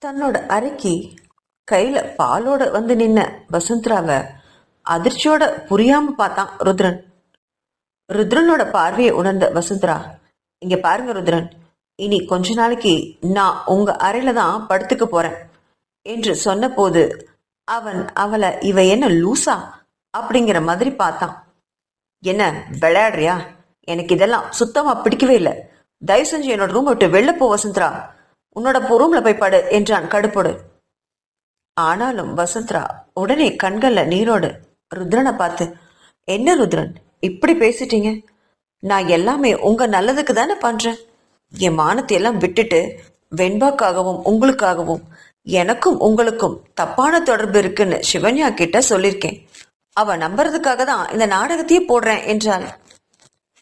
தன்னோட அறைக்கு கையில பாலோட வந்து நின்ன வசுந்தராவை அதிர்ச்சியோட புரியாம பார்த்தான் ருத்ரன். ருத்ரனோட பார்வையை உணர்ந்த வசுந்தரா, இங்க பாருங்க ருத்ரன், இனி கொஞ்ச நாளைக்கு நான் உங்க அறையில தான் படுத்துக்க போறேன் என்று சொன்ன போது அவன் அவளை இவ என்ன லூசா அப்படிங்கிற மாதிரி பார்த்தான். என்ன விளையாடுறியா? எனக்கு இதெல்லாம் சுத்தமா பிடிக்கவே இல்லை. தயவு செஞ்சு என்னோட ரூம் விட்டு வெளில போ வசுந்தரா. உன்னோட ரூம்ல போய் படு என்றான் கடுப்போடு. ஆனாலும் வசுந்தரா உடனே கண்கள்ல நீரோடு ருத்ரனை பார்த்து, என்ன ருத்ரன் இப்படி பேசிட்டீங்க? நான் எல்லாமே உங்க நல்லதுக்கு தானே பண்றேன். என் மானத்தை எல்லாம் விட்டுட்டு வெண்பாக்காகவும் உங்களுக்காகவும் எனக்கும் உங்களுக்கும் தப்பான தொடர்பு இருக்குன்னு சிவன்யா கிட்ட சொல்லியிருக்கேன். அவ நம்புறதுக்காக தான் இந்த நாடகத்தையே போடுறேன் என்றாள்.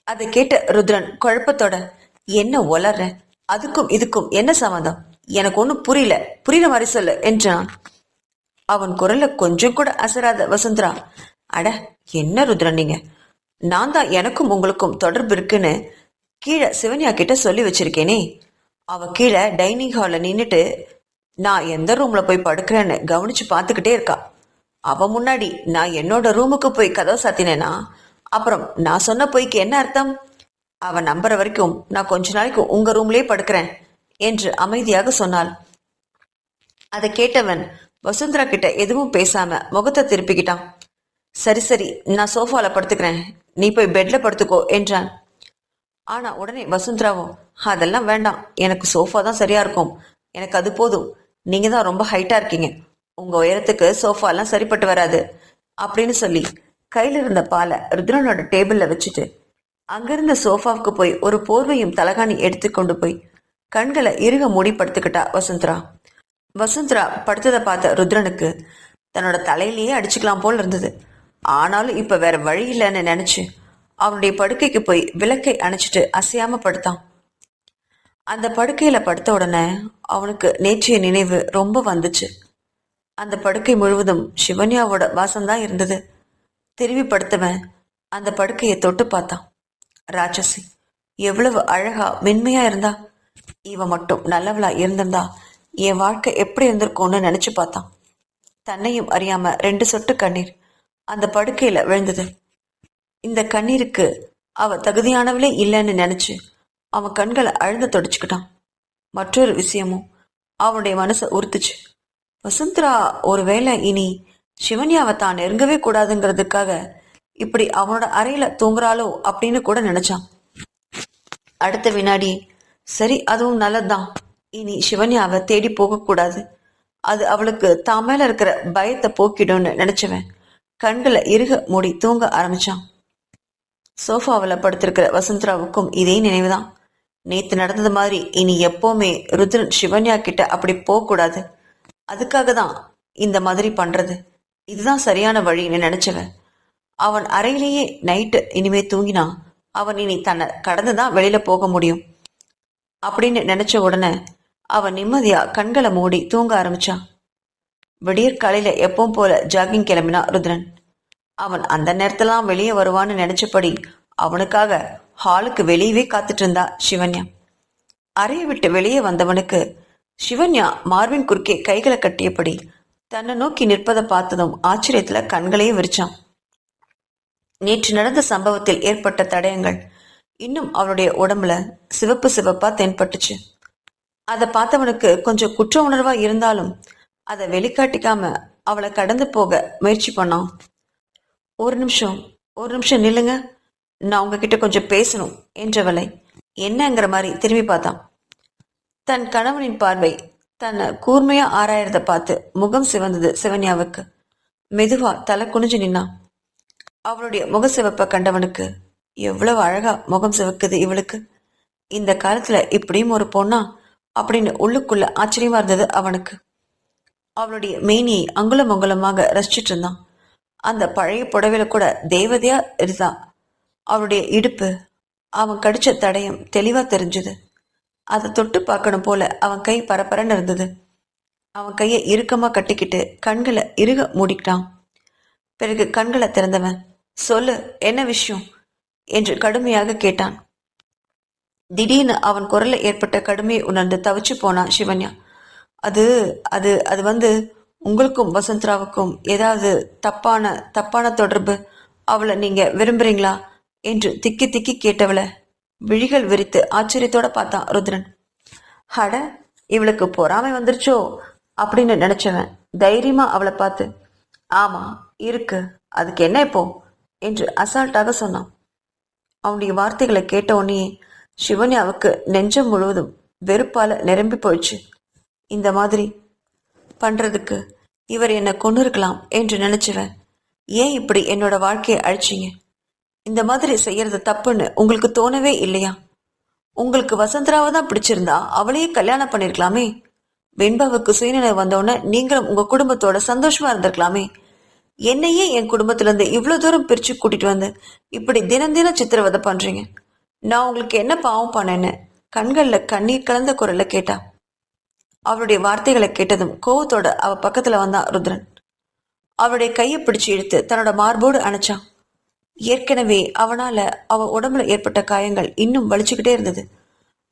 அதை கேட்ட ருத்ரன் குழப்பத்தோட, என்ன ஒலர்ற? அதுக்கும் இதுக்கும் என்ன சம்மந்தம்? எனக்கு ஒன்றும் புரியல, புரியுற மாதிரி சொல்லு என்றான். அவன் குரல்ல கொஞ்சம் கூட அசராத வசுந்தரா, அட என்ன ருத்ரன் நீங்க, நான் தான் எனக்கும் உங்களுக்கும் தொடர்பு இருக்குன்னு கீழே சிவன்யா கிட்ட சொல்லி வச்சிருக்கேனே. அவ கீழே டைனிங் ஹாலில் நின்றுட்டு நான் எந்த ரூம்ல போய் படுக்கிறேன்னு கவனிச்சு பார்த்துக்கிட்டே இருக்கா. அவ முன்னாடி நான் என்னோட ரூமுக்கு போய் கதவை சாத்தினேனா அப்புறம் நான் சொன்ன பொய்க்கு என்ன அர்த்தம்? அவ நம்புற வரைக்கும் நான் கொஞ்ச நாளைக்கு உங்க ரூம்லயே படுக்கிறேன் என்று அமைதியாக சொன்னாள். அதை கேட்டவன் வசுந்தரா கிட்ட எதுவும் பேசாம முகத்தை திருப்பிக்கிட்டான். சரி சரி, நான் சோஃபால படுத்துக்கிறேன், நீ போய் பெட்ல படுத்துக்கோ என்றான். ஆனா உடனே வசுந்தராவும், அதெல்லாம் வேண்டாம், எனக்கு சோஃபா தான் சரியா இருக்கும், எனக்கு அது போதும், நீங்க தான் ரொம்ப ஹைட்டா இருக்கீங்க, உங்க உயரத்துக்கு சோஃபாலாம் சரிப்பட்டு வராது அப்படின்னு சொல்லி கையில இருந்த பாலை ருத்ரனோட டேபிள்ல வச்சுட்டு அங்கிருந்த சோஃபாவுக்கு போய் ஒரு போர்வையும் தலகாணி எடுத்துக்கொண்டு போய் கண்களை இறுக மூடி படுத்துக்கிட்டா வசுந்தரா. வசுந்தரா படுத்ததை பார்த்த ருத்ரனுக்கு தன்னோட தலையிலேயே அடிச்சுக்கலாம் போல் இருந்தது. ஆனாலும் இப்ப வேற வழி இல்லைன்னு நினைச்சு அவனுடைய படுக்கைக்கு போய் விளக்கை அணைச்சிட்டு அசையாம படுத்தான். அந்த படுக்கையில படுத்த உடனே அவனுக்கு நேற்றைய நினைவு ரொம்ப வந்துச்சு. அந்த படுக்கை முழுவதும் சிவன்யாவோட வாசம்தான் இருந்தது. திரும்பி படுத்தவன் அந்த படுக்கையை தொட்டு பார்த்தான். ராட்சசி எவ்வளவு அழகா மென்மையா இருந்தா, இவ மட்டும் நல்லவளா இருந்திருந்தா என் வாழ்க்கை எப்படி இருந்திருக்கும்னு நினைச்சு பார்த்தான். தன்னையும் அறியாம 2 சொட்டு கண்ணீர் அந்த படுக்கையில விழுந்தது. இந்த கண்ணீருக்கு அவ தகுதியானவளே இல்லைன்னு நினைச்சு அவன் கண்களை அழுத தொடச்சுக்கிட்டான். மற்றொரு விஷயமும் அவனுடைய மனசை உறுத்துச்சு. வசுந்தரா ஒருவேளை இனி சிவன்யாவை தான் நெருங்கவே கூடாதுங்கிறதுக்காக இப்படி அவனோட அறையில தூங்குறாளோ அப்படின்னு கூட நினைச்சான். அடுத்த வினாடி, சரி அதுவும் நல்லதுதான், இனி சிவன்யாவை தேடி போகக்கூடாது, அது அவளுக்கு தான் மேல இருக்கிற பயத்தை போக்கிடும்னு நினைச்சவன் கண்களை இறுக மூடி தூங்க ஆரம்பிச்சான். சோஃபாவில் படுத்திருக்கிற வசுந்தராவுக்கும் இதே நினைவுதான். நேத்து நடந்தது மாதிரி இனி எப்பவுமே ருத்ரன் சிவன்யா கிட்ட அப்படி போகக்கூடாது, அதுக்காக தான் இந்த மாதிரி பண்றது, இதுதான் சரியான வழின்னு நினைச்சவன் அவன் அறையிலேயே நைட்டு இனிமே தூங்கினா அவன் இனி தன்னை கடந்துதான் வெளியில போக முடியும் அப்படின்னு நினைச்ச உடனே அவன் நிம்மதியா கண்களை மூடி தூங்க ஆரம்பிச்சான். விடியற் காலையில எப்பவும் போல ஜாகிங் கிளம்பினா ருத்ரன். அவன் அந்த நேரத்திலாம் வெளியே வருவான்னு நினைச்சபடி அவனுக்காக ஹாலுக்கு வெளியவே காத்துட்டு இருந்தா சிவன்யா. அறையை விட்டு வெளியே வந்தவனுக்கு சிவன்யா மார்பின் குறுக்கே கைகளை கட்டியபடி தன்னை நோக்கி நிற்பதை பார்த்ததும் ஆச்சரியத்துல கண்களையும் விரிச்சான். நேற்று நடந்த சம்பவத்தில் ஏற்பட்ட தடயங்கள் இன்னும் அவளுடைய உடம்புல சிவப்பு சிவப்பா தென்பட்டுச்சு. அதை பார்த்தவனுக்கு கொஞ்சம் குற்ற உணர்வா இருந்தாலும் அதை வெளிக்காட்டிக்காம அவளை கடந்து போக முயற்சி பண்ணான். ஒரு நிமிஷம் நில்லுங்க, நான் உங்ககிட்ட கொஞ்சம் பேசணும் என்றவளை என்னங்கிற மாதிரி திரும்பி பார்த்தான். தன் கணவனின் பார்வை தன்னை கூர்மையா ஆராயறத பார்த்து முகம் சிவந்தது சிவன்யாவுக்கு. மெதுவா தலை குனிஞ்சு நின்னான். அவளுடைய முக சிவப்பை கண்டவனுக்கு, எவ்வளவு அழகா முகம் சிவக்குது இவளுக்கு, இந்த காலத்துல இப்படியும் ஒரு பொண்ணா அப்படின்னு உள்ளுக்குள்ள ஆச்சரியமா இருந்தது அவனுக்கு. அவளுடைய மேனியை அங்குலம் அங்குலமாக ரசிச்சிட்டு இருந்தான். அந்த பழைய புடவையில கூட தேவதையா இருந்தா. அவளுடைய இடுப்பு, அவன் கடிச்ச தடயம் தெளிவா தெரிஞ்சது. அதை தொட்டு பார்க்கணும் போல அவன் கை பரபரன்னு இருந்தது. அவன் கையை இறுக்கமா கட்டிக்கிட்டு கண்களை இறுக மூடிக்கிட்டான். பிறகு கண்களை திறந்தவன், சொல்லு என்ன விஷயம் என்று கடுமையாக கேட்டான். திடீர்னு அவன் குரல்ல ஏற்பட்ட கடுமையை உணர்ந்து தவிச்சு போனான் சிவன்யா. அது அது அது வந்து உங்களுக்கும் வசந்தராவுக்கும் ஏதாவது தப்பான தப்பான தொடர்பு, அவளை நீங்க விரும்புறீங்களா என்று திக்கி திக்கி கேட்டவளை விழிகள் விரித்து ஆச்சரியத்தோட பார்த்தான் ருத்ரன். அட, இவளுக்கு பொறாமை வந்துருச்சோ அப்படின்னு நினைச்சவன் தைரியமா அவளை பார்த்து, ஆமா இருக்கு, அதுக்கு என்ன இப்போ என்று அசால்ட்டாக சொன்னான். அவனுடைய வார்த்தைகளை கேட்ட உடனே சிவன்யாவுக்கு நெஞ்சம் முழுவதும் வெறுப்பால நிரம்பி போயிடுச்சு. இந்த மாதிரி பண்றதுக்கு இவர் என்னை கொண்டு இருக்கலாம் என்று நினைச்சுவேன். ஏன் இப்படி என்னோட வாழ்க்கையை அழிச்சிங்க? இந்த மாதிரி செய்யறது தப்புன்னு உங்களுக்கு தோணவே இல்லையா? உங்களுக்கு வசந்தராவை தான் பிடிச்சிருந்தா அவளையே கல்யாணம் பண்ணிருக்கலாமே. வெண்பாவுக்கு சுயநிலை வந்தோடனே நீங்களும் உங்க குடும்பத்தோட சந்தோஷமா இருந்திருக்கலாமே. என்னையே என் குடும்பத்துல இருந்து இவ்வளவு தூரம் பிரிச்சு கூட்டிட்டு வந்து இப்படி தினம் தினம் சித்திரவதை பண்றீங்க. நான் உங்களுக்கு என்ன பாவம் பண்ணேன்னு கண்கள்ல கண்ணீர் கலந்த குரல்ல கேட்டா. அவளுடைய வார்த்தைகளை கேட்டதும் கோவத்தோட அவ பக்கத்துல வந்தான் ருத்ரன். அவளுடைய கையை பிடிச்சு இழுத்து தன்னோட மார்போடு அணைச்சான். ஏற்கனவே அவனால அவ உடம்புல ஏற்பட்ட காயங்கள் இன்னும் வலிச்சுக்கிட்டே இருந்தது.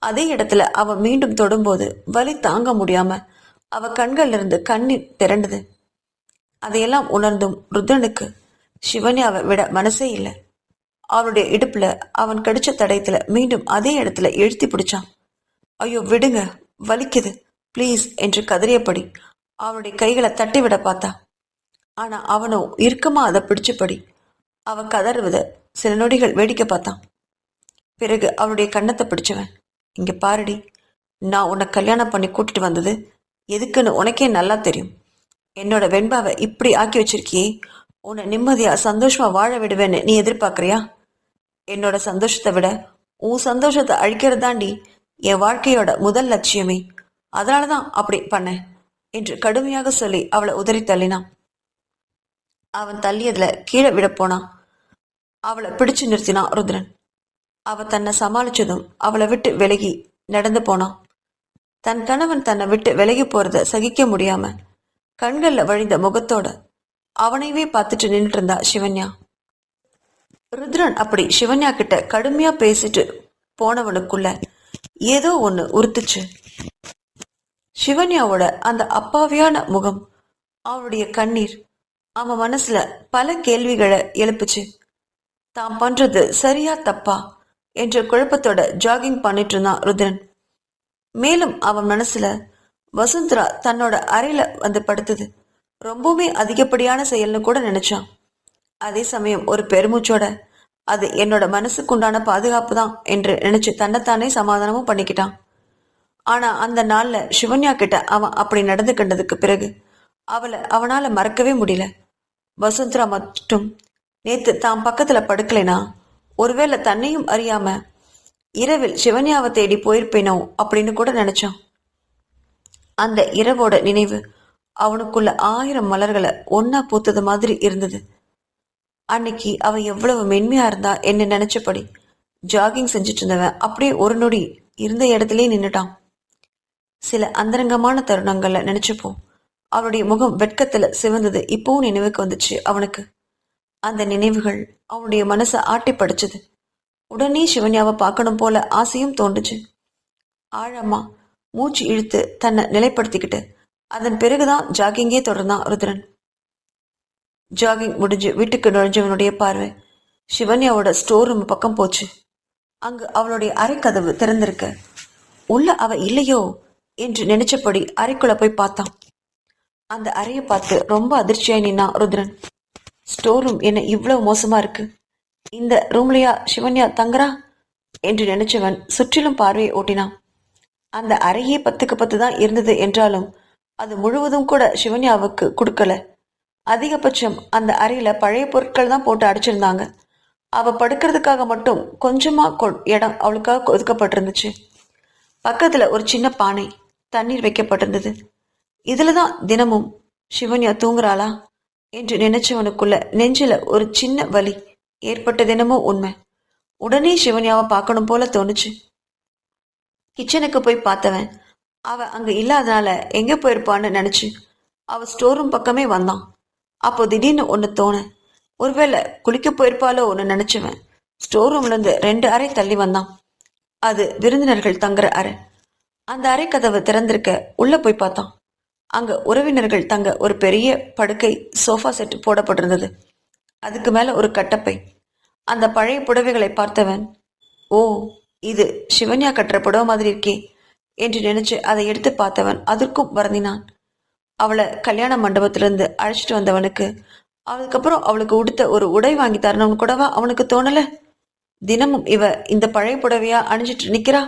அதே இடத்துல அவ மீண்டும் தொடும்போது வலி தாங்க முடியாம அவ கண்கள்ல இருந்து கண்ணீர் திரண்டது. அதையெல்லாம் உணர்ந்தும் ருத்ரனுக்கு சிவன்யாவை விட மனசே இல்லை. அவனுடைய இடுப்புல அவன் கடிச்ச தடயத்துல மீண்டும் அதே இடத்துல இழுத்தி பிடிச்சான். ஐயோ விடுங்க, வலிக்குது ப்ளீஸ் என்று கதறியபடி அவனுடைய கைகளை தட்டி விட பார்த்தா. ஆனா அவனோ இறுக்கமா அதை பிடிச்சபடி அவ கதறுவத சில நொடிகள் வேடிக்கை பார்த்தான். பிறகு அவளுடைய கன்னத்தை பிடிச்சவன், இங்க பாருடி, நான் உன்னை கல்யாணம் பண்ணி கூட்டிட்டு வந்தது எதுக்குன்னு உனக்கே நல்லா தெரியும். என்னோட வெண்பாவை இப்படி ஆக்கி வச்சிருக்கியே, உன்னை நிம்மதியா சந்தோஷமா வாழ விடுவேன்னு நீ எதிர்பார்க்கறியா? என்னோட சந்தோஷத்தை விட உன் சந்தோஷத்தை அழிக்கிறதாண்டி என் வாழ்க்கையோட முதல் லட்சியமே. அதனாலதான் அப்படி பண்ணேன் என்று கடுமையாக சொல்லி அவளை உதறி தள்ளினான். அவன் தள்ளியதுல கீழே விட போனான். அவளை பிடிச்சு நிறுத்தினான் ருத்ரன். அவ தன்னை சமாளிச்சதும் அவளை விட்டு விலகி நடந்து போனான். தன் கணவன் தன்னை விட்டு விலகி போறத சகிக்க முடியாம கண்கள்ல வழிந்த முகத்தோட அவனைவே பார்த்துட்டு நின்றுட்டு இருந்தா சிவன்யா. ருத்ரன் அப்படி சிவன்யா கிட்ட கடுமையா பேசிட்டு போனவனுக்குள்ள ஏதோ ஒண்ணு உறுத்துச்சு. சிவன்யாவோட அந்த அப்பாவியான முகம், அவளுடைய கண்ணீர் அவன் மனசுல பல கேள்விகளை எழுப்புச்சு. தான் பண்றது சரியா தப்பா என்ற குழப்பத்தோட ஜாகிங் பண்ணிட்டு இருந்தான் ருத்ரன். மேலும் அவன் மனசுல வசுந்தரா தன்னோட அறையில வந்து படுத்தது ரொம்பவுமே அதிகப்படியான செயல்னு கூட நினைச்சான். அதே சமயம் ஒரு பெருமூச்சோட அது என்னோட மனசுக்குண்டான பாதுகாப்பு தான் என்று நினைச்சு தன்னைத்தானே சமாதானமும் பண்ணிக்கிட்டான். ஆனா அந்த நாள்ல சிவன்யா கிட்ட அவன் அப்படி நடந்து கண்டதுக்கு பிறகு அவளை அவனால மறக்கவே முடியல. வசுந்தரா மட்டும் நேத்து தான் பக்கத்துல படுக்கலைனா ஒருவேளை தன்னையும் அறியாம இரவில் சிவன்யாவை தேடி போயிருப்பேனோ அப்படின்னு கூட நினைச்சான். அந்த இரவோட நினைவு அவனுக்குள்ள 1000 மலர்களை ஒன்னா பூத்தது மாதிரி இருந்தது. அன்னைக்கு அவ எவ்வளவு மென்மையா இருந்தா என்ன நினைச்சபடி ஜாகிங் செஞ்சுட்டு இருந்தவன் அப்படியே ஒரு நொடி இருந்த இடத்துலயே நின்னுட்டான். சில அந்தரங்கமான தருணங்கள்ல நினைச்சப்போ அவளுடைய முகம் வெட்கத்துல சிவந்தது இப்பவும் நினைவுக்கு வந்துச்சு அவனுக்கு. அந்த நினைவுகள் அவனுடைய மனசை ஆட்டி படிச்சது. உடனே சிவன்யாவை பார்க்கணும் போல ஆசையும் தோன்றுச்சு. ஆழமா மூச்சு இழுத்து தன்னை நிலைப்படுத்திக்கிட்டு அதன் பிறகுதான் ஜாகிங்கே தொடர்ந்தான் ருத்ரன். ஜாகிங் முடிஞ்சு வீட்டுக்கு நுழைஞ்சவனுடைய பார்வை சிவன்யாவோட ஸ்டோர் ரூம் பக்கம் போச்சு. அங்கு அவளுடைய அறைக்கதவு திறந்திருக்க உள்ள அவ இல்லையோ என்று நினைச்சபடி அறைக்குள்ள போய் பார்த்தான். அந்த அறையை பார்த்து ரொம்ப அதிர்ச்சியாய் நின்னான் ருத்ரன். ஸ்டோர் ரூம் என்ன இவ்வளவு மோசமா இருக்கு? இந்த ரூம்லயா சிவன்யா தங்குறா என்று நினைச்சவன் சுற்றிலும் பார்வையை ஓட்டினான். அந்த அறையே 10க்கு 10 தான் இருந்தது என்றாலும் அது முழுவதும் கூட சிவன்யாவுக்கு கொடுக்கல. அதிகபட்சம் அந்த அறையில பழைய பொருட்கள் தான் போட்டு அடைச்சிருந்தாங்க. அவ படுக்கிறதுக்காக மட்டும் கொஞ்சமா இடம் அவளுக்காக ஒதுக்கப்பட்டிருந்துச்சு. பக்கத்துல ஒரு சின்ன பானை தண்ணீர் வைக்கப்பட்டிருந்தது. இதுலதான் தினமும் சிவன்யா தூங்குறாளா என்று நினைச்சவனுக்குள்ள நெஞ்சில ஒரு சின்ன வலி ஏற்பட்டது. என்னமோ உண்மை. உடனே சிவன்யாவை பார்க்கணும் போல தோணுச்சு. கிச்சனுக்கு போய் பார்த்தவன் அவ அங்க இல்லாதனால எங்க போயிருப்பான்னு நினைச்சு அவ ஸ்டோர் ரூம் பக்கமே வந்தான். அப்போ திடீர்னு ஒன்று தோண, ஒருவேளை குளிக்க போயிருப்பாலோ ஒன்று நினைச்சவன் ஸ்டோர் ரூம்ல இருந்து 2 அறை தள்ளி வந்தான். அது விருந்தினர்கள் தங்குற அறை. அந்த அறை கதவு திறந்திருக்க உள்ள போய் பார்த்தான். அங்க உறவினர்கள் தங்க ஒரு பெரிய படுக்கை சோஃபா செட் போடப்பட்டிருந்தது. அதுக்கு மேல ஒரு கட்டப்பை. அந்த பழைய புடவைகளை பார்த்தவன், ஓ, இது சிவன்யா கட்டுற புடவை மாதிரி இருக்கே என்று நினைச்சு அதை எடுத்து பார்த்தவன் அதற்கும் வருந்தினான். அவளை கல்யாண மண்டபத்திலிருந்து அழைச்சிட்டு வந்தவனுக்கு அதுக்கப்புறம் அவளுக்கு உடுத்த ஒரு உடை வாங்கி தரணும்னு கூடவா அவனுக்கு தோணல? தினமும் இவ இந்த பழைய புடவையா அணிஞ்சிட்டு நிக்கிறா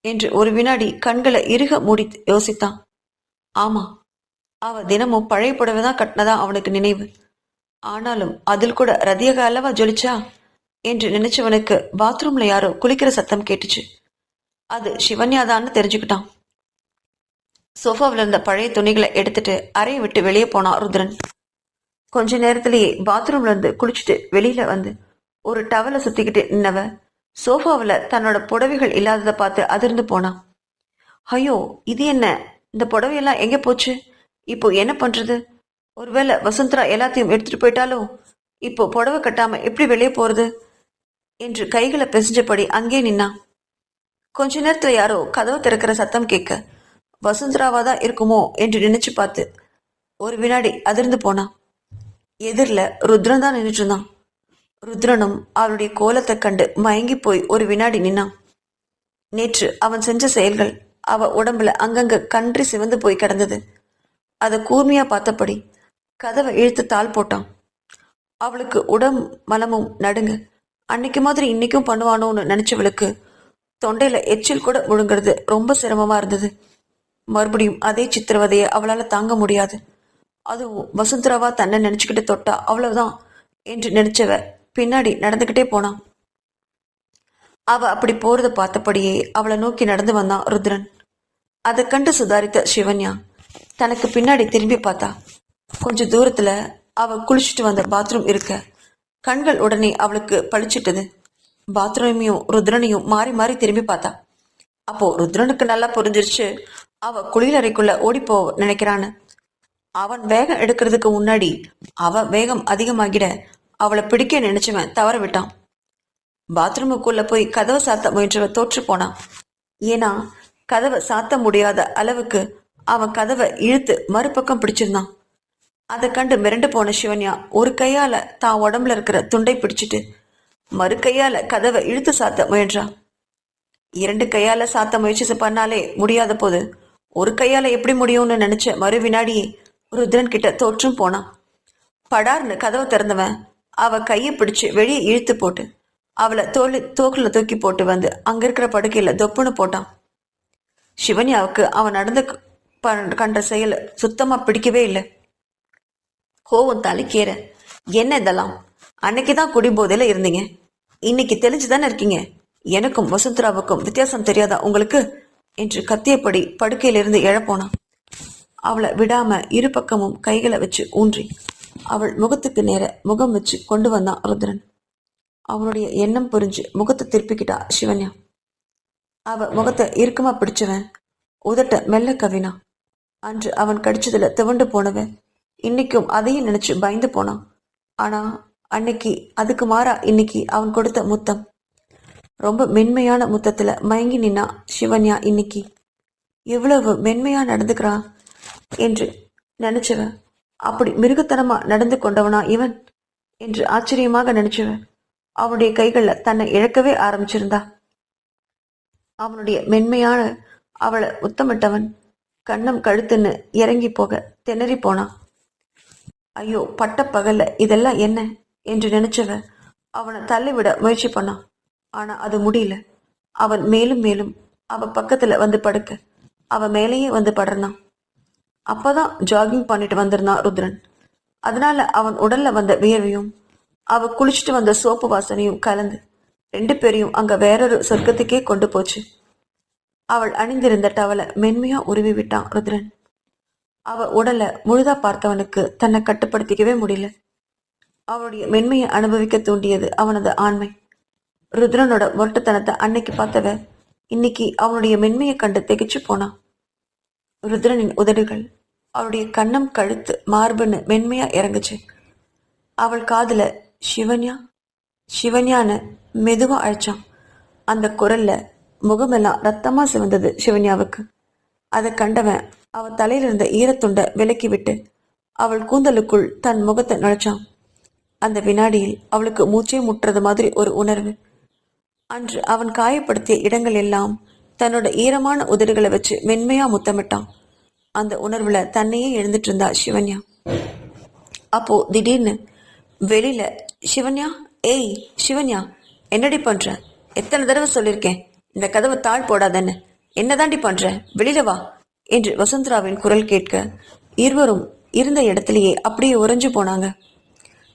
என்று ஒரு வினாடி கண்களை இறுக மூடி யோசித்தான். ஆமா, அவ தினமும் பழைய புடவை தான் கட்டினதா அவனுக்கு நினைவு. ஆனாலும் அதில் கூட ரதியக அல்லவா ஜொலிச்சா என்று நினைச்சவனுக்கு பாத்ரூம்ல யாரோ குளிக்கிற சத்தம் கேட்டுச்சு. அது சிவன்யாதான்னு தெரிஞ்சுக்கிட்டான். சோஃபாவில் இருந்த பழைய துணிகளை எடுத்துட்டு அறையை விட்டு வெளியே போனான் ருத்ரன். கொஞ்ச நேரத்திலேயே பாத்ரூம்ல இருந்து குளிச்சுட்டு வெளியில வந்து ஒரு டவலை சுத்திக்கிட்டு நின்னவ சோஃபாவில் தன்னோட புடவைகள் இல்லாததை பார்த்து அதிர்ந்து போனான். ஐயோ, இது என்ன? இந்த புடவையெல்லாம் எங்கே போச்சு? இப்போ என்ன பண்றது? ஒருவேளை வசுந்தரா எல்லாத்தையும் எடுத்துட்டு போயிட்டாலோ? இப்போ புடவை கட்டாம எப்படி வெளியே போறது என்று கைகளை பிசைஞ்சபடி அங்கே நின்னான். கொஞ்ச நேரத்துல யாரோ கதவு திறக்கிற சத்தம் கேட்க வசுந்தராவாதான் இருக்குமோ என்று நினைச்சு பார்த்து ஒரு வினாடி அதிர்ந்து போனான். எதிரில் ருத்ரன் தான் நின்றுட்டு இருந்தான். ருத்ரனும் அவளுடைய கோலத்தை கண்டு மயங்கி போய் ஒரு வினாடி நின்னான். நேற்று அவன் செஞ்ச செயல்கள் அவ உடம்புல அங்கங்க கன்றி சிவந்து போய் கிடந்தது. அதை கூர்மையா பார்த்தபடி கதவை இழுத்து தாள் போட்டான். அவளுக்கு மலமும் நடுங்க. அன்னைக்கு மாதிரி இன்னைக்கும் பண்ணுவானோன்னு நினைச்சவளுக்கு தொண்டையில எச்சில் கூட முழுங்கிறது ரொம்ப சிரமமா இருந்தது. மறுபடியும் அதே சித்திரவதையை அவளால தாங்க முடியாது. அதுவும் வசுந்தராவா தன்னை நினைச்சுக்கிட்டு தொட்டா அவ்வளவுதான் என்று நினைச்சவ பின்னாடி நடந்துகிட்டே போனான். அவ அப்படி போறத பார்த்தபடியே அவளை நோக்கி நடந்து வந்தான் ருத்ரன். அதை கண்டு சுதாரித்த சிவன்யா தனக்கு பின்னாடி திரும்பி பார்த்தா. கொஞ்ச தூரத்துல அவ குளிச்சுட்டு வந்த பாத்ரூம் இருக்க கண்கள் உடனே அவளுக்கு பளிச்சிட்டது. பாத்ரூமையும் ருத்ரனையும் மாறி மாறி திரும்பி பார்த்தா. அப்போ ருத்ரனுக்கு நல்லா புரிஞ்சிருச்சு அவ குளியலறைக்குள்ள ஓடிப்போ நினைக்கிறான்னு. அவன் வேகம் எடுக்கிறதுக்கு முன்னாடி அவ வேகம் அதிகமாகிட அவளை பிடிக்க நினைச்சவன் தவற விட்டான். பாத்ரூமுக்குள்ள போய் கதவை சாத்த முயன்றவ தோற்று போனான். ஏன்னா கதவை சாத்த முடியாத அளவுக்கு அவன் கதவை இழுத்து மறுபக்கம் பிடிச்சிருந்தான். அதை கண்டு மிரண்டு போன சிவன்யா ஒரு கையால தான் உடம்புல இருக்கிற துண்டை பிடிச்சிட்டு மறு கையால கதவை இழுத்து சாத்த முயன்றான். இரண்டு கையால சாத்த முயற்சி பண்ணாலே முடியாத போது ஒரு கையால எப்படி முடியும்னு நினைச்ச மறு வினாடியே ருத்ரன் கிட்ட தோற்றும் போனான். படார்னு கதவை திறந்தவன் அவ கையை பிடிச்சு வெளியே இழுத்து போட்டு அவளை தோக்குல தூக்கி போட்டு வந்து அங்க இருக்கிற படுக்கையில தொப்புன்னு போட்டான். சிவன்யாவுக்கு அவன் நடந்து கண்ட செயல் சுத்தமா பிடிக்கவே இல்லை. கோவம் தலைக்கேற, என்ன இதெல்லாம்? அன்னைக்குதான் குடிபோதையில இருந்தீங்க, இன்னைக்கு தெளிஞ்சுதானே இருக்கீங்க. எனக்கும் வசுந்தராவுக்கும் வித்தியாசம் தெரியாதா உங்களுக்கு என்று கத்தியபடி படுக்கையிலிருந்து எழப்போனான். அவளை விடாம இரு பக்கமும் கைகளை வச்சு ஊன்றி அவள் முகத்துக்கு நேர முகம் வச்சு கொண்டு வந்தான் ருத்ரன். அவனுடைய எண்ணம் புரிஞ்சு முகத்தை திருப்பிக்கிட்டா சிவன்யா. அவ முகத்தை இறுக்கமா பிடிச்சவன் உதட்ட மெல்ல கவினா. அன்று அவன் கடிச்சதுல துவண்டு போனவன் இன்னைக்கும் அதையும் நினைச்சு பயந்து போனான். ஆனா அன்னைக்கு அதுக்கு மாறா இன்னைக்கு அவன் கொடுத்த முத்தம் ரொம்ப மென்மையான முத்தத்துல மயங்கி நின்னா சிவன்யா. இன்னைக்கு எவ்வளவு மென்மையா நடந்துக்கிறான் என்று நினைச்சவன் அப்படி மிருகத்தனமா நடந்து கொண்டவனா இவன் என்று ஆச்சரியமாக நினைச்சவன் அவனுடைய கைகள்ல தன்னை இழக்கவே ஆரம்பிச்சிருந்தா. அவனுடைய மென்மையான அவளை முத்தமிட்டவன் கண்ணம் கழுத்துன்னு இறங்கி போக திணறி போனான். ஐயோ, பட்ட பகல்ல இதெல்லாம் என்ன என்று நினைச்சவ அவனை தள்ளிவிட முயற்சி பண்ணான். ஆனா அது முடியல. அவன் மேலும் மேலும் அவ பக்கத்துல வந்து படுக்க அவ மேலேயே வந்து படுறான். அப்பதான் ஜாகிங் பண்ணிட்டு வந்திருந்தான் ருத்ரன். அதனால அவன் உடல்ல வந்த வியர்வையும் அவ குளிச்சுட்டு வந்த சோப்பு வாசனையும் கலந்து ரெண்டு பேரையும் அங்க வேறொரு சொர்க்கத்துக்கே கொண்டு போச்சு. அவள் அணிந்திருந்த டவலை மென்மையா உருவி விட்டான் ருத்ரன். அவ உடலை முழுதா பார்த்தவனுக்கு தன்னை கட்டுப்படுத்திக்கவே முடியல. அவளுடைய மென்மையை அனுபவிக்க தூண்டியது அவனது ஆண்மை. ருத்ரனோட முரட்டுத்தனத்தை அன்னைக்கு பார்த்தவ இன்னைக்கு அவனுடைய மென்மையை கண்டு திகைச்சு போனான். ருத்ரனின் உதடுகள் அவளுடைய கண்ணம் கழுத்து மார்புன்னு மென்மையா இறங்குச்சு. அவள் காதுல சிவன்யா சிவன்யான்னு மெதுவா அழைச்சான். அந்த குரல்ல முகமெல்லாம் ரத்தமா சிவந்தது சிவன்யாவுக்கு. அதை கண்டவன் அவள் தலையில இருந்த ஈரத்துண்டை விலக்கி விட்டு அவள் கூந்தலுக்குள் தன் முகத்தை நுழைச்சான். அந்த வினாடியில் அவளுக்கு மூச்சே முட்டுறது மாதிரி ஒரு உணர்வு. அன்று அவன் காயப்படுத்திய இடங்கள் எல்லாம் தன்னோட ஈரமான உதடுகளை வச்சு மென்மையா முத்தமிட்டான். அந்த உணர்வுல தன்னையே எழுந்துட்டு இருந்தா சிவன்யா. அப்போ திடீர்னு வெளியில, சிவன்யா, ஏய் சிவன்யா, என்னடி பண்ற? எத்தனை தடவை சொல்லியிருக்கேன் இந்த கதவை தாழ் போடாதன்னு. என்னதாண்டி பண்ற? வெளியில வா என்று வசுந்தராவின் குரல் கேட்க இருவரும் இருந்த இடத்திலேயே அப்படியே உறைஞ்சு போனாங்க.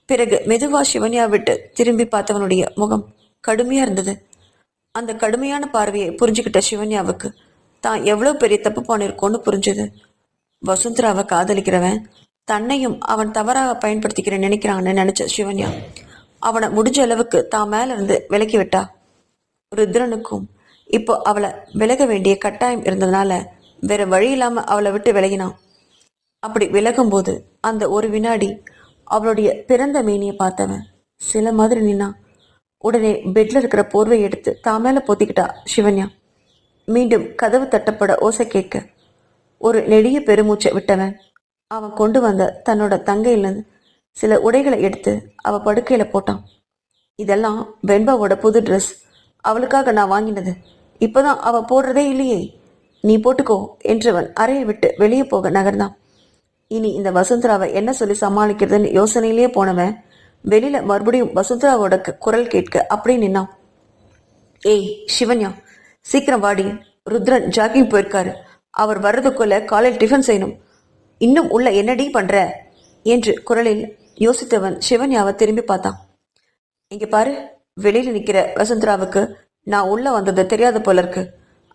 பிறகு மெதுவா சிவன்யா விட்டு திரும்பி பார்த்தவனுடைய முகம் கடுமையா இருந்தது. அந்த கடுமையான பார்வையை புரிஞ்சுக்கிட்ட சிவன்யாவுக்கு தான் எவ்வளவு பெரிய தப்பு பண்ணிருக்கோன்னு புரிஞ்சுது. வசுந்தராவை காதலிக்கிறவன் தன்னையும் அவன் தவறாக பயன்படுத்திக்கிற நினைக்கிறான்னு நினைச்ச சிவன்யா அவனை முடிஞ்ச அளவுக்கு தான் மேல இருந்து விலக்கி விட்டா. ருத்ரனுக்கும் இப்போ அவளை விலக வேண்டிய கட்டாயம் இருந்ததுனால வேற வழி இல்லாம அவளை விட்டு விலகினான். அப்படி விலகும்போது அந்த ஒரு வினாடி அவளுடைய பிறந்த மேனியை பார்த்தவன் சில மாதிரி நின்னான். உடனே பெட்ல இருக்கிற போர்வை எடுத்து தான் மேல பொத்திக்கிட்டா சிவன்யா. மீண்டும் கதவு தட்டப்பட ஓசை கேட்க ஒரு நெடிய பெருமூச்சை விட்டவன் அவன் கொண்டு வந்த தன்னோட தங்கையிலிருந்து சில உடைகளை எடுத்து அவ படுக்கையில போட்டான். இதெல்லாம் வெண்பாவோட புது ட்ரெஸ், அவளுக்காக நான் வாங்கினது. இப்பதான் அவ போடுறதே இல்லையே, நீ போட்டுக்கோ என்றவன் அறையை விட்டு வெளியே போக நகர்ந்தான். இனி இந்த வசுந்தராவை என்ன சொல்லி சமாளிக்கிறதுன்னு யோசனையிலேயே போனவன் வெளியில மறுபடியும் வசுந்தராவோட குரல் கேட்க அப்படியே நின்னான். ஏய் சிவன்யா, சீக்கிரம் வாடி, ருத்ரன் ஜாக்கிங் போயிருக்காரு. அவர் வர்றதுக்குள்ள காலையில் டிஃபன் செய்யணும். இன்னும் உள்ள என்னடி பண்ற என்று குரலில் யோசித்தவன் சிவன்யாவை திரும்பி பார்த்தான். இங்க பாரு, வெளியில நிக்கிற வசுந்தராவுக்கு நான் உள்ள வந்தது தெரியாத போல இருக்கு.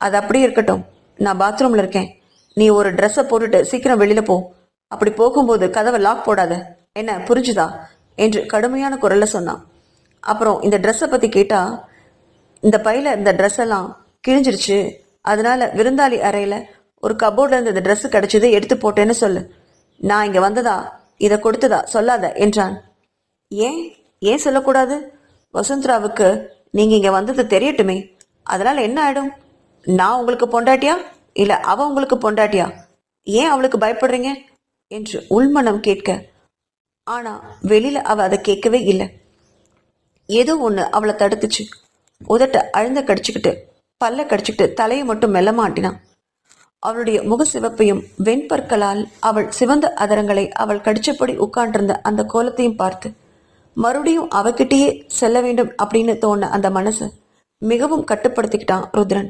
அது அப்படியே இருக்கட்டும், நான் பாத்ரூம்ல இருக்கேன். நீ ஒரு ட்ரெஸ்ஸை போட்டுட்டு சீக்கிரம் வெளியில போ. அப்படி போகும்போது கதவை லாக் போடாத, என்ன புரிஞ்சுதா என்று கடுமையான குரல்ல சொன்னான். அப்புறம் இந்த ட்ரெஸ்ஸை பத்தி கேட்டா, இந்த பையில இந்த ட்ரெஸ் எல்லாம் கிழிஞ்சிருச்சு, அதனால விருந்தாளி அறையில ஒரு கபோர்ட்ல இருந்து இந்த ட்ரெஸ் கிடைச்சது, எடுத்து போட்டேன்னு சொல்லு. நான் இங்க வந்ததா இதை கொடுத்ததா சொல்லாத என்றான். ஏன் ஏன் சொல்லக்கூடாது? வசுந்தராவுக்கு நீங்க இங்க வந்தது தெரியட்டுமே, அதனால என்ன ஆயிடும்? நான் உங்களுக்கு பொண்டாட்டியா இல்ல அவ உங்களுக்கு பொண்டாட்டியா? ஏன் அவளுக்கு பயப்படுறீங்க என்று உள்மனம் கேட்க, ஆனா வெளியில அவ அதை கேட்கவே இல்லை. ஏதோ ஒண்ணு அவளை தடுத்துச்சு. உதட்ட அழுந்த கடிச்சுக்கிட்டு பல்ல கடிச்சுக்கிட்டு தலையை மட்டும் மெல்ல மாட்டினான். அவளுடைய முக சிவப்பையும் வெண்பற்களால் அவள் சிவந்த அதரங்களை அவள் கடிச்சபடி உட்காண்டிருந்த அந்த கோலத்தையும் பார்த்து மறுபடியும் அவகிட்டயே செல்ல வேண்டும் அப்படின்னு தோண அந்த மனசு மிகவும் கட்டுப்படுத்திக்கிட்டான் ருத்ரன்.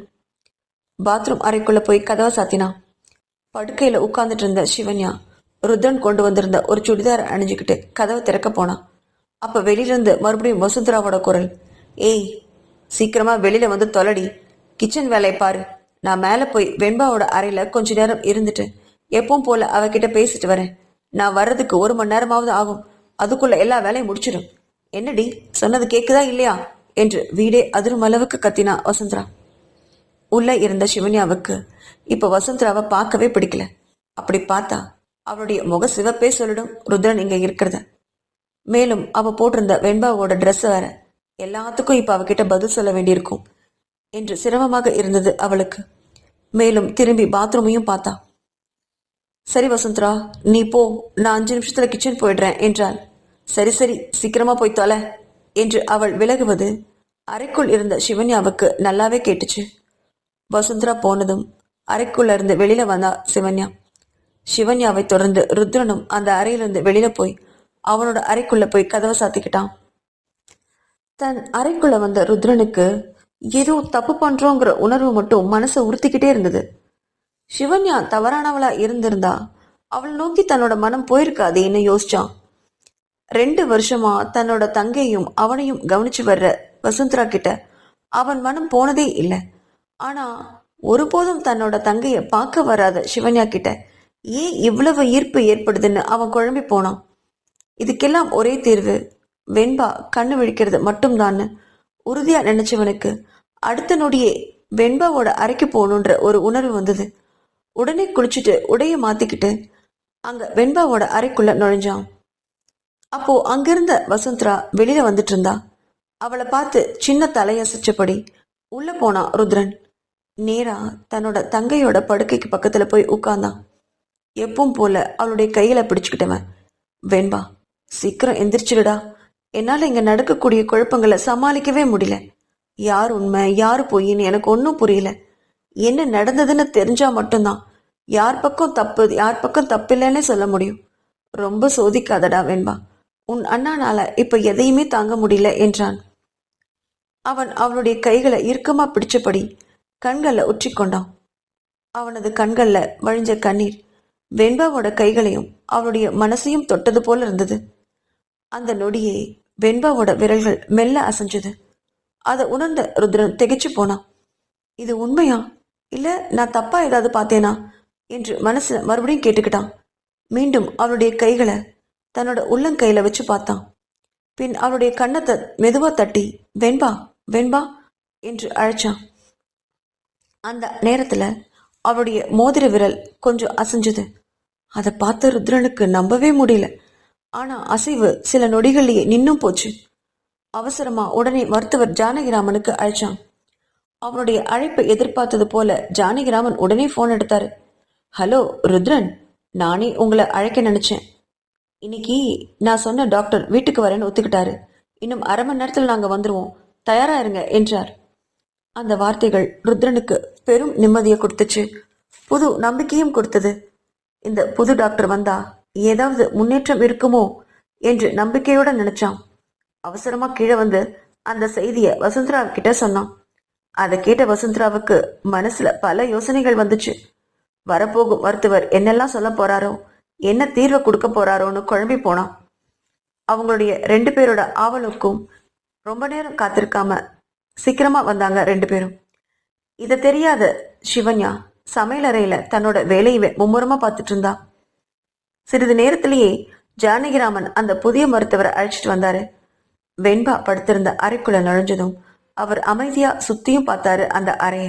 பாத்ரூம் அறைக்குள்ள போய் கதவை சாத்தினான். படுக்கையில உட்கார்ந்துட்டு இருந்த சிவன்யா ருத்ரன் கொண்டு வந்திருந்த ஒரு சுடிதாரை அணிஞ்சுக்கிட்டு கதவை திறக்க போனான். அப்ப வெளியிலிருந்து மறுபடியும் வசுந்தராவோட குரல், ஏய் சீக்கிரமா வெளியில வந்து தொலைடி, கிச்சன் வேலையை பாரு. நான் மேலே போய் வெண்பாவோட அறையில கொஞ்ச நேரம் இருந்துட்டு எப்பவும் போல அவகிட்ட பேசிட்டு வரேன். நான் வர்றதுக்கு 1 மணி நேரமாவது ஆகும். அதுக்குள்ள எல்லா வேலையும் முடிச்சிடும். என்னடி சொன்னது கேக்குதா இல்லையா என்று வீடே அதிரும் அளவுக்கு கத்தினா வசுந்தரா. உள்ள இருந்த சிவன்யாவுக்கு இப்ப வசுந்தராவை பார்க்கவே பிடிக்கல. அப்படி பார்த்தா அவளுடைய முக சிவப்பே சொல்லிடும் ருத்ரன் இங்க இருக்கிறத. மேலும் அவ போட்டிருந்த வெண்பாவோட ட்ரெஸ் வேற, எல்லாத்துக்கும் இப்ப அவகிட்ட பதில் சொல்ல வேண்டியிருக்கும் என்று சிரமமாக இருந்தது அவளுக்கு. மேலும் திரும்பி பாத்ரூமையும் பார்த்தா. சரி வசுந்தரா, நீ போ, நான் 5 நிமிஷத்துல கிச்சன் போயிடுறேன் என்றாள். சரி சரி, சீக்கிரமா போய் தொலை என்று அவள் விலகுவது அறைக்குள் இருந்த சிவன்யாவுக்கு நல்லாவே கேட்டுச்சு. வசுந்தரா போனதும் அறைக்குள்ள இருந்து வெளியில வந்தா சிவன்யா. சிவன்யாவை தொடர்ந்து ருத்ரனும் அந்த அறையிலிருந்து வெளியில போய் அவனோட அறைக்குள்ள போய் கதவை சாத்திக்கிட்டான். தன் அறைக்குள்ள வந்த ருத்ரனுக்கு ஏதோ தப்பு பண்றோங்கிற உணர்வு மட்டும் மனசை உறுத்திக்கிட்டே இருந்தது. சிவன்யா தவறானவளா இருந்திருந்தா அவள் நோக்கி தன்னோட மனம் போயிருக்காதேன்னு யோசிச்சான். 2 வருஷமா தன்னோட தங்கையும் அவனையும் கவனிச்சு வர்ற வசுந்தரா கிட்ட அவன் மனம் போனதே இல்லை. ஆனா ஒருபோதும் தன்னோட தங்கைய பார்க்க வராத சிவன்யா கிட்ட ஏன் இவ்வளவு ஈர்ப்பு ஏற்படுதுன்னு அவன் குழம்பி போனான். இதுக்கெல்லாம் ஒரே தீர்வு வெண்பா கண்ணு விழிக்கிறது மட்டும்தான்னு உறுதியா நினைச்சவனுக்கு அடுத்த நொடியே வெண்பாவோட அறைக்கு போகணுன்ற ஒரு உணர்வு வந்தது. உடனே குளிச்சுட்டு உடைய மாத்திக்கிட்டு அங்க வெண்பாவோட அறைக்குள்ள நுழைஞ்சான். அப்போ அங்கிருந்த வசுந்தரா வெளியில வந்துட்டு இருந்தா. அவளை பார்த்து சின்ன தலையசைச்சபடி உள்ள போனான் ருத்ரன். நேரா தன்னோட தங்கையோட படுக்கைக்கு பக்கத்துல போய் உட்கார்ந்தான். எப்பவும் போல அவளுடைய கைகளை பிடிச்சுக்கிட்டவன், வெண்பா சீக்கிரம் எந்திரிச்சிடுடா, என்னால் இங்கே நடக்கக்கூடிய குழப்பங்களை சமாளிக்கவே முடியல. யார் உண்மை யார் பொய்ன்னு எனக்கு ஒன்றும் புரியல. என்ன நடந்ததுன்னு தெரிஞ்சா மட்டும்தான் யார் பக்கம் தப்பு யார் பக்கம் தப்பில்லைன்னே சொல்ல முடியும். ரொம்ப சோதிக்காதடா வெண்பா, உன் அண்ணானால இப்ப எதையுமே தாங்க முடியல என்றான். அவன் அவளுடைய கைகளை இறுக்கமா பிடிச்சபடி கண்களை ஒற்றிக்கொண்டான். அவனது கண்கள்ல வழிஞ்ச கண்ணீர் வெண்பாவோட கைகளையும் அவளுடைய மனசையும் தொட்டது போல இருந்தது. அந்த நொடியே வெண்பாவோட விரல்கள் மெல்ல அசைஞ்சது. அதை உணர்ந்த ருத்ரன் திகைச்சு போனான். இது உண்மையா இல்ல நான் தப்பா ஏதாவது பார்த்தேனா என்று மனசுல மறுபடியும் கேட்டுக்கிட்டான். மீண்டும் அவளுடைய கைகளை தன்னோட உள்ளங்கையில வச்சு பார்த்தான். பின் அவளுடைய கன்னத்தை மெதுவா தட்டி வெண்பா வெண்பா என்று அழைச்சான். அந்த நேரத்துல அவளுடைய மோதிர விரல் கொஞ்சம் அசைஞ்சது. அதை பார்த்த ருத்ரனுக்கு நம்பவே முடியல. ஆனா அசைவு சில நொடிகள்லயே நின்னும் போச்சு. அவசரமா உடனே மருத்துவர் ஜானகிராமனுக்கு அழைச்சான். அவனுடைய அழைப்பை எதிர்பார்த்தது போல ஜானகிராமன் உடனே போன் எடுத்தாரு. ஹலோ ருத்ரன், நானே உங்களை அழைக்க நினைச்சேன். இன்னைக்கு நான் சொன்ன டாக்டர் வீட்டுக்கு வரேன்னு ஒத்துக்கிட்டாரு. இன்னும் அரை மணி நேரத்தில் நாங்க வந்துருவோம், தயாரா இருங்க என்றார். அந்த வார்த்தைகள் ருத்ரனுக்கு பெரும் நிம்மதியை கொடுத்துச்சு, புது நம்பிக்கையும் கொடுத்தது. இந்த புது டாக்டர் வந்தா ஏதாவது முன்னேற்றம் இருக்குமோ என்று நம்பிக்கையோட நினைச்சான். அவசரமா கீழே வந்து அந்த செய்தியை வசுந்தரா கிட்ட சொன்னான். அதை கேட்ட வசுந்தராவுக்கு மனசுல பல யோசனைகள் வந்துச்சு. வரப்போகும் மருத்துவர் என்னெல்லாம் சொல்ல போறாரோ, என்ன தீர்வை கொடுக்க போறாரோன்னு குழம்பி போனான். அவங்களுடைய 2 பேரோட ஆவலுக்கும் ரொம்ப நேரம் காத்திருக்காம சீக்கிரமா வந்தாங்க 2 பேரும். இதை தெரியாத சிவன்யா சமையலறையில தன்னோட வேலையை மும்முரமா பார்த்துட்டு இருந்தா. சிறிது நேரத்திலேயே ஜானகிராமன் அந்த புதிய மருத்துவரை அழைச்சிட்டு வந்தாரு. வெண்பா படுத்திருந்த அறைக்குள்ள நுழைஞ்சதும் அவர் அமைதியா சுத்தியும் பார்த்தாரு அந்த அறைய.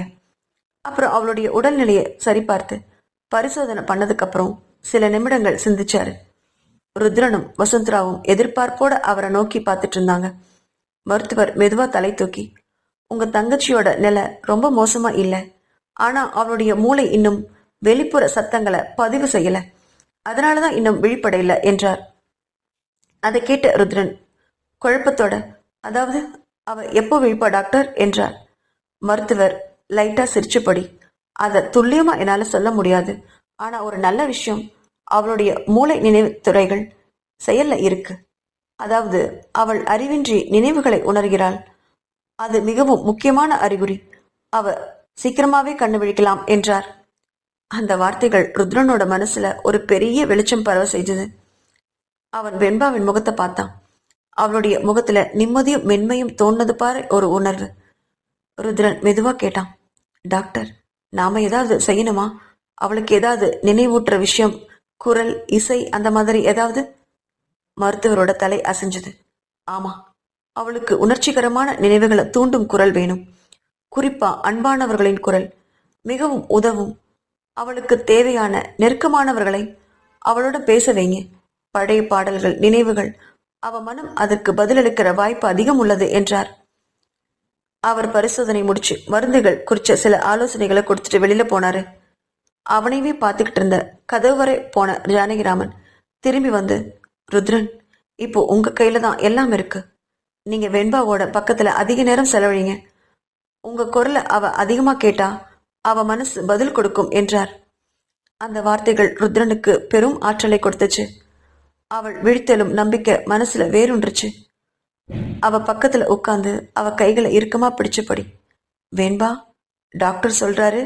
அப்புறம் அவளுடைய உடல்நிலையை சரிபார்த்து பரிசோதனை பண்ணதுக்கு அப்புறம் சில நிமிடங்கள் சிந்திச்சாரு. ருத்ரனும் வசுந்தராவும் எதிர்பார்ப்போட அவரை நோக்கி பார்த்துட்டு இருந்தாங்க. மருத்துவர் மெதுவா தலை தூக்கி, உங்க தங்கச்சியோட நிலை ரொம்ப மோசமா இல்லை, ஆனா அவளுடைய மூளை இன்னும் வெளிப்புற சத்தங்களை பதிவு செய்யல, அதனாலதான் இன்னும் விழிப்படையில என்றார். அதை கேட்ட ருத்ரன் குழப்பத்தோட, அதாவது அவ எப்போ விழிப்பா டாக்டர் என்றார். மருத்துவர் லைட்டா சிரிச்சபடி, அதை துல்லியமா என்னால சொல்ல முடியாது, ஆனா ஒரு நல்ல விஷயம், அவளுடைய மூளை நினைவு துறைகள் செயல்ல இருக்கு. அதாவது அவள் அறிவின்றி நினைவுகளை உணர்கிறாள். அது மிகவும் முக்கியமான அறிகுறி. அவ சீக்கிரமாவே கண்ணு விழிக்கலாம் என்றார். அந்த வார்த்தைகள் ருத்ரனோட மனசுல ஒரு பெரிய வெளிச்சம் பரவ செய்தது. அவன் வெண்பாவின் முகத்தை பார்த்தான். அவளுடைய முகத்துல நிம்மதியும் மென்மையும் தோணுது பாரு ஒரு உணர்வு. ருத்ரன் மெதுவா கேட்டான், டாக்டர் நாம ஏதாவது செய்யணுமா? அவளுக்கு ஏதாவது நினைவூட்டுற விஷயம், குரல், இசை அந்த மாதிரி ஏதாவது? மருத்துவரோட தலை அசைஞ்சது. ஆமா, அவளுக்கு உணர்ச்சிகரமான நினைவுகளை தூண்டும் குரல் வேணும். குறிப்பா அன்பானவர்களின் குரல் மிகவும் உதவும். அவளுக்கு தேவையான நெருக்கமானவர்களை அவளோட பேச வைங்க. பழைய பாடல்கள், நினைவுகள், அவ மனம் அதற்கு பதிலளிக்கிற வாய்ப்பு அதிகம் உள்ளது என்றார். அவர் பரிசோதனை முடிச்சு மருந்துகள் குறிச்ச சில ஆலோசனைகளை கொடுத்துட்டு வெளியில போனாரு. அவனைவே பார்த்துக்கிட்டு இருந்த கதவு வரை போன ஜானகிராமன் திரும்பி வந்து, ருத்ரன் இப்போ உங்க கையில தான் எல்லாம் இருக்கு. நீங்க வெண்பாவோட பக்கத்துல அதிக நேரம் செலவழிங்க. உங்க குரலை அவ அதிகமா கேட்டா அவ மனசு பதில் கொடுக்கும் என்றார். அந்த வார்த்தைகள் ருத்ரனுக்கு பெரும் ஆற்றலை கொடுத்துச்சு. அவள் விழித்தலும் நம்பிக்கை மனசுல வேறுன்றுச்சு. அவ பக்கத்துல உட்கார்ந்து அவ கைகளை இறுக்கமா பிடிச்சபடி, வேண்பா டாக்டர் சொல்றாரு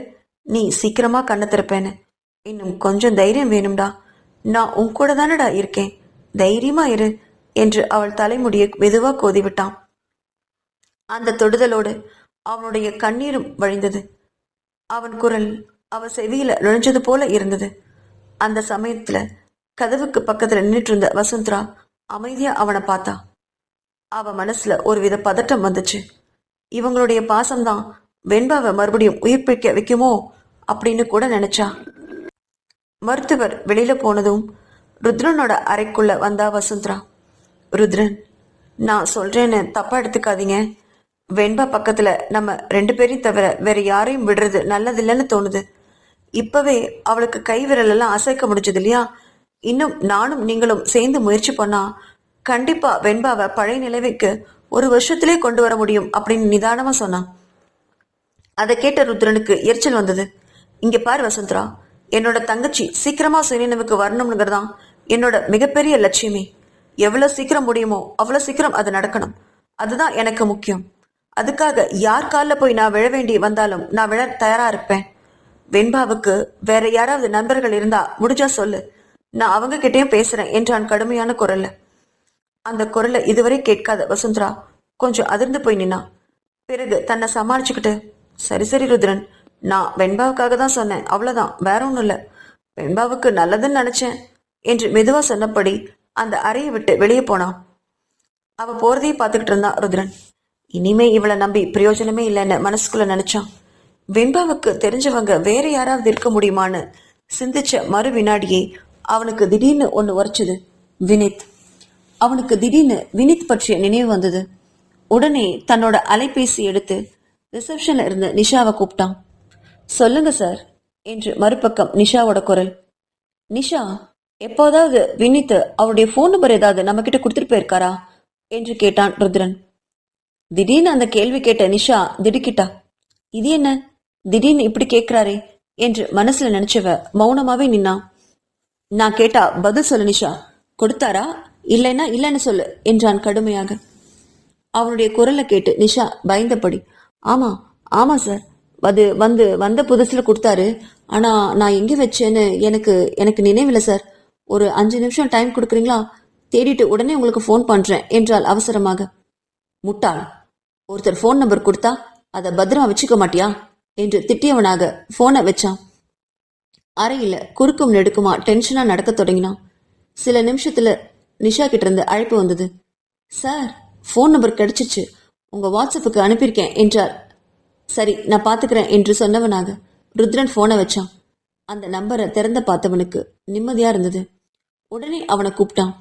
நீ சீக்கிரமா கண்ணை திறப்பேன்னு, இன்னும் கொஞ்சம் தைரியம் வேணும்டா, நான் உன் கூட தானடா இருக்கேன், தைரியமா இரு என்று அவள் தலைமுடியை மெதுவா கோதிவிட்டான். அந்த தொடுதலோடு அவனுடைய கண்ணீரும் வழிந்தது. அவன் குரல் அவ செவியில நுழைஞ்சது போல இருந்தது. அந்த சமயத்துல கதவுக்கு பக்கத்துல நின்றுட்டு இருந்த வசுந்தரா அமைதியா அவனை பார்த்தா. அவ மனசுல ஒருவித பதட்டம் வந்துச்சு. இவங்களுடைய பாசம்தான் வெண்பாவை மறுபடியும் உயிர்ப்பிக்க வைக்குமோ அப்படின்னு கூட நினைச்சா. மருத்துவர் வெளியில போனதும் ருத்ரனோட அறைக்குள்ள வந்தா வசுந்தரா. ருத்ரன், நான் சொல்றேன்னு தப்பா எடுத்துக்காதீங்க. வெண்பா பக்கத்துல நம்ம 2 பேரையும் தவிர வேற யாரையும் விடுறது நல்லதில்லைன்னு தோணுது. இப்பவே அவளுக்கு கை விரல் எல்லாம் அசைக்க முடிஞ்சது இல்லையா? இன்னும் நானும் நீங்களும் சேர்ந்து முயற்சி பண்ணா கண்டிப்பா வெண்பாவை பழைய நிலைமைக்கு ஒரு வருஷத்திலே கொண்டு வர முடியும் அப்படின்னு நிதானமா சொன்னான். அதை கேட்ட ருத்ரனுக்கு எரிச்சல் வந்தது. இங்க பாரு வசுந்தரா, என்னோட தங்கச்சி சீக்கிரமா சுயநினைவுக்கு வரணுங்கிறதான் என்னோட மிகப்பெரிய லட்சியமே. எவ்வளவு சீக்கிரம் முடியுமோ அவ்வளவு சீக்கிரம் அது நடக்கணும். அதுதான் எனக்கு முக்கியம். அதுக்காக யார் காலில் போய் நான் விழ வேண்டி வந்தாலும் நான் விழ தயாரா இருப்பேன். வெண்பாவுக்கு வேற யாராவது நண்பர்கள் இருந்தா முடிஞ்சா சொல்லு, நான் அவங்க கிட்டயும் பேசுறேன் என்றான் கடுமையான குரல்ல. அந்த குரலை இதுவரை கேட்காத வசுந்தரா கொஞ்சம் அதிர்ந்து போய் நின்னா. பிறகு தன்னை சமாளிச்சுக்கிட்டு, சரி சரி ருத்ரன், நான் வெண்பாவுக்காக தான் சொன்னேன், அவ்வளவுதான், வேற ஒன்றும் இல்லை. வெண்பாவுக்கு நல்லதுன்னு நினைச்சேன் என்று மெதுவா சொன்னபடி அந்த அறையை விட்டு வெளியே போனான். அவ போறதையே பார்த்துக்கிட்டு இருந்தான் ருத்ரன். இனிமே இவளை நம்பி பிரயோஜனமே இல்லைன்னு மனசுக்குள்ள நினைச்சான். வெண்பாவுக்கு தெரிஞ்சவங்க வேற யாராவது இருக்க முடியுமான்னு சிந்திச்ச மறு வினாடியே அவனுக்கு திடீர்னு ஒன்று உரைச்சது. வினித். அவனுக்கு திடீர்னு வினித் பற்றிய நினைவு வந்தது. உடனே தன்னோட அலைபேசி எடுத்து ரிசப்ஷன்ல இருந்த நிஷாவை கூப்பிட்டான். சொல்லுங்க சார் என்று மறுபக்கம் நிஷாவோட குரல். நிஷா, எப்போதாவது வினித் அவருடைய போன் நம்பர் ஏதாவது நம்ம கிட்ட கொடுத்துட்டு போயிருக்காரா என்று கேட்டான் ருத்ரன். திடீர்னு அந்த கேள்வி கேட்ட நிஷா திடுக்கிட்டா. இது என்ன திடீர்னு இப்படி கேட்கிறாரே என்று மனசுல நினைச்சவ மௌனமாவே நின்னான். நான் கேட்டா பதில் சொல்லு நிஷா, கொடுத்தாரா இல்லைன்னா இல்லைன்னு சொல்லு என்றான் கடுமையாக. அவனுடைய குரலை கேட்டு நிஷா பயந்தபடி, ஆமா ஆமா சார், அது வந்த புதுசுல கொடுத்தாரு. ஆனா நான் எங்க வச்சேன்னு எனக்கு எனக்கு நினைவில்லை சார். ஒரு 5 நிமிஷம் டைம் கொடுக்குறீங்களா? தேடிட்டு உடனே உங்களுக்கு ஃபோன் பண்றேன் என்றால் அவசரமாக. முட்டாள், ஒருத்தர் ஃபோன் நம்பர் கொடுத்தா அதை பத்திரமா வச்சுக்க மாட்டியா என்று திட்டியவனாக போனை வச்சான். அறையில குறுக்கும் நெடுக்குமா டென்ஷனா நடக்க தொடங்கினான். சில நிமிஷத்துல நிஷா கிட்ட இருந்து அழைப்பு வந்தது. சார், ஃபோன் நம்பர் கிடைச்சிச்சு, உங்க வாட்ஸ்அப்புக்கு அனுப்பியிருக்கேன் என்றார். சரி, நான் பாத்துக்கிறேன் என்று சொன்னவனாக ருத்ரன் போனை வச்சான். அந்த நம்பரை திறந்த பார்த்தவனுக்கு நிம்மதியா இருந்தது. உடனே அவனை கூப்பிட்டான்.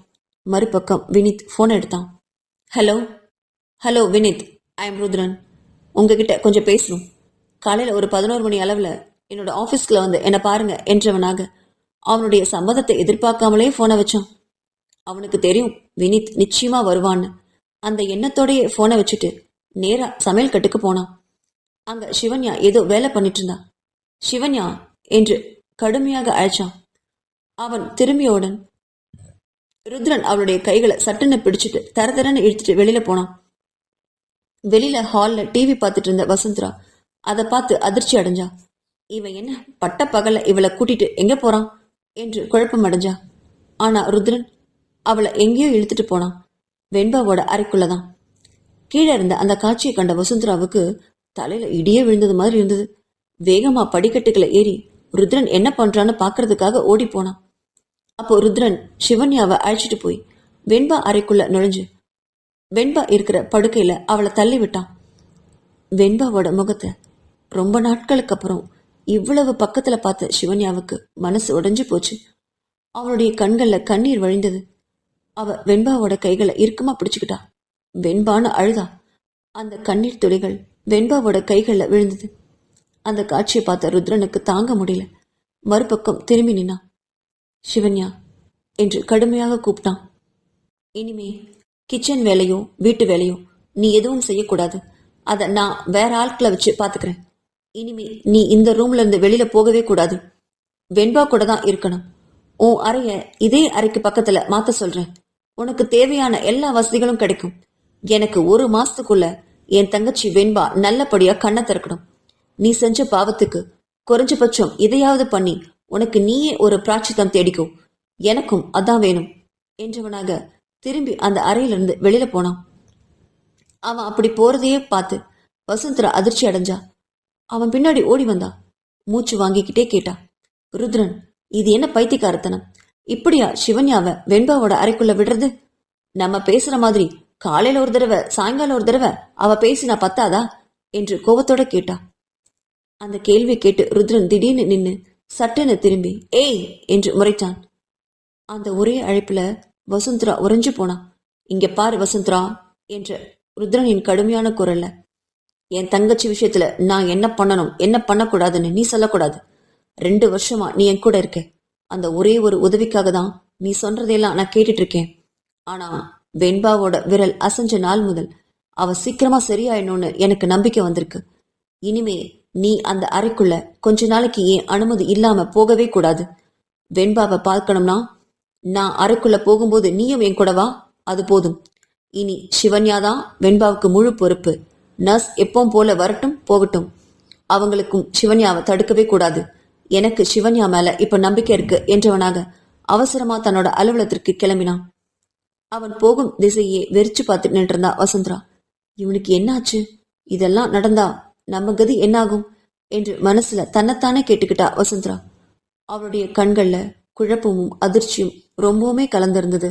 மறுபக்கம் வினித் போனை எடுத்தான். Hello hello Vineeth, I am Rudran, உங்ககிட்ட கொஞ்சம் பேசணும். காலையில் ஒரு 11 மணி அளவில் என்னோட ஆஃபீஸ்க்குள்ள வந்து என்னை பாருங்க என்றவனாக அவனுடைய சம்மதத்தை எதிர்பார்க்காமலே போனை வச்சான். அவனுக்கு தெரியும் வினித் நிச்சயமா வருவான்னு. அந்த எண்ணத்தோடையே போனை வச்சுட்டு நேரா சமையல் கட்டுக்கு போனான். அங்க சிவன்யா ஏதோ வேலை பண்ணிட்டு இருந்தா. சிவன்யா என்று கடுமையாக அழைச்சான். அவன் திரும்பியவுடன் ருத்ரன் அவளுடைய கைகளை சட்டுன்னு பிடிச்சிட்டு தரதரன்னு இழுத்துட்டு வெளியில போனான். வெளியில ஹால்ல டிவி பார்த்துட்டு இருந்த வசுந்தரா அதை பார்த்து அதிர்ச்சி அடைஞ்சா. இவன் என்ன பட்ட பகல இவளை கூட்டிட்டு எங்க போறான் என்று குழப்பம் அடைஞ்சா. ஆனா ருத்ரன் அவளை எங்கேயோ இழுத்துட்டு போனான். வெண்பாவோட அறைக்குள்ளதான். கீழே இருந்த அந்த காட்சியை கண்ட வசுந்தராவுக்கு தலையில இடியே விழுந்தது மாதிரி இருந்தது. வேகமா படிக்கட்டுகளை ஏறி ருத்ரன் என்ன பண்றான்னு பாக்குறதுக்காக ஓடி போனான். அப்போ ருத்ரன் சிவன்யாவை அழைச்சிட்டு போய் வெண்பா அறைக்குள்ள நுழைஞ்சு வெண்பா இருக்கிற படுக்கையில அவளை தள்ளி விட்டான். வெண்பாவோட முகத்தை ரொம்ப நாட்களுக்கு அப்புறம் இவ்வளவு பக்கத்துல பார்த்த சிவன்யாவுக்கு மனசு உடைஞ்சு போச்சு. அவளுடைய கண்கள்ல கண்ணீர் வழிந்தது. அவ வெண்பாவோட கைகளை இறுக்கமா பிடிச்சுக்கிட்டா. வெண்பான்னு அழுதா. அந்த கண்ணீர் துளிகள் வெண்பாவோட கைகள்ல விழுந்தது. அந்த காட்சியை பார்த்த ருத்ரனுக்கு தாங்க முடியல. மறுபக்கம் திரும்பி நின்னான். சிவன்யா என்று கடுமையாக கூப்பிட்டான். இனிமே கிச்சன் வேலையோ வீட்டு வேலையோ நீ எதுவும் செய்யக்கூடாது. அதை நான் வேற ஆட்களை வச்சு பாத்துக்கிறேன். இனிமே நீ இந்த ரூம்ல இருந்து வெளியில போகவே கூடாது. வெண்பா கூட தான் இருக்கணும். உன் அறைய இதே அறைக்கு பக்கத்துல மாத்த சொல்றேன். உனக்கு தேவையான எல்லா வசதிகளும் கிடைக்கும். எனக்கு 1 மாசத்துக்குள்ள என் தங்கச்சி வெண்பா நல்லபடியா கண்ணை திறக்கணும். நீ செஞ்ச பாவத்துக்கு குறைஞ்சபட்சம் இதையாவது பண்ணி உனக்கு நீயே ஒரு பிராட்சித்தம் தேடிக்கோ. எனக்கும் அதான் வேணும் என்றவனாக திரும்பி அந்த அறையிலிருந்து வெளியில போனான். அவன் அப்படி போறதையே பார்த்து வசுந்தரா அதிர்ச்சி அடைஞ்சா. அவன் பின்னாடி ஓடி வந்தா. மூச்சு வாங்கிக்கிட்டே கேட்டா, ருத்ரன், இது என்ன பைத்தியக்காரத்தனம்? இப்படியா சிவன்யாவை வெண்பாவோட அறைக்குள்ள விடுறது? நம்ம பேசுற மாதிரி காலையில ஒரு தடவை சாயங்காலம் ஒரு தடவை அவ பேசினா பத்தாதா என்று கோபத்தோட கேட்டா. அந்த கேள்வி கேட்டு ருத்ரன் திடீர்னு நின்னு சட்டுன்னு திரும்பி ஏய் என்று முறைச்சான். அந்த ஒரே அழைப்புல வசுந்தரா உறைஞ்சு போனா. இங்க பாரு வசுந்தரா என்ற ருத்ரனின் கடுமையான குரல்ல, என் தங்கச்சி விஷயத்துல நான் என்ன பண்ணணும் என்ன பண்ணக்கூடாதுன்னு நீ சொல்லக்கூடாது. 2 வருஷமா நீ என் கூட இருக்க. அந்த ஒரே ஒரு உதவிக்காக தான் நீ சொல்றதையெல்லாம் நான் கேட்டுட்டு இருக்கேன். ஆனா வெண்பாவோட விரல் அசைஞ்ச நாள் முதல் அவ சீக்கிரமா சரியாயிடணும்னு எனக்கு நம்பிக்கை வந்திருக்கு. இனிமே நீ அந்த அறைக்குள்ள கொஞ்ச நாளைக்கு ஏன் அனுமதி இல்லாம போகவே கூடாது. வெண்பாவை பார்க்கணும்னா நான் அறைக்குள்ள போகும்போது நீயும் என் கூட வா. அது போதும். இனி சிவன்யா தான் வெண்பாவுக்கு முழு பொறுப்பு. நர்ஸ் எப்பவும் போல வரட்டும் போகட்டும். அவங்களுக்கும் சிவன்யாவை தடுக்கவே கூடாது. எனக்கு சிவன்யா மேல இப்ப நம்பிக்கை இருக்கு என்றவனாக அவசரமா தன்னோட அலுவலகத்திற்கு கிளம்பினான். அவன் போகும் திசையே வெறிச்சு பார்த்து நின்றிருந்தா வசுந்தரா. இவனுக்கு என்னாச்சு? இதெல்லாம் நடந்தா நம்ம கதி என்னாகும் என்று மனசுல தன்னைத்தானே கேட்டுக்கிட்டா வசுந்தரா. அவளுடைய கண்கள்ல குழப்பமும் அதிர்ச்சியும் ரொம்பவுமே கலந்திருந்தது.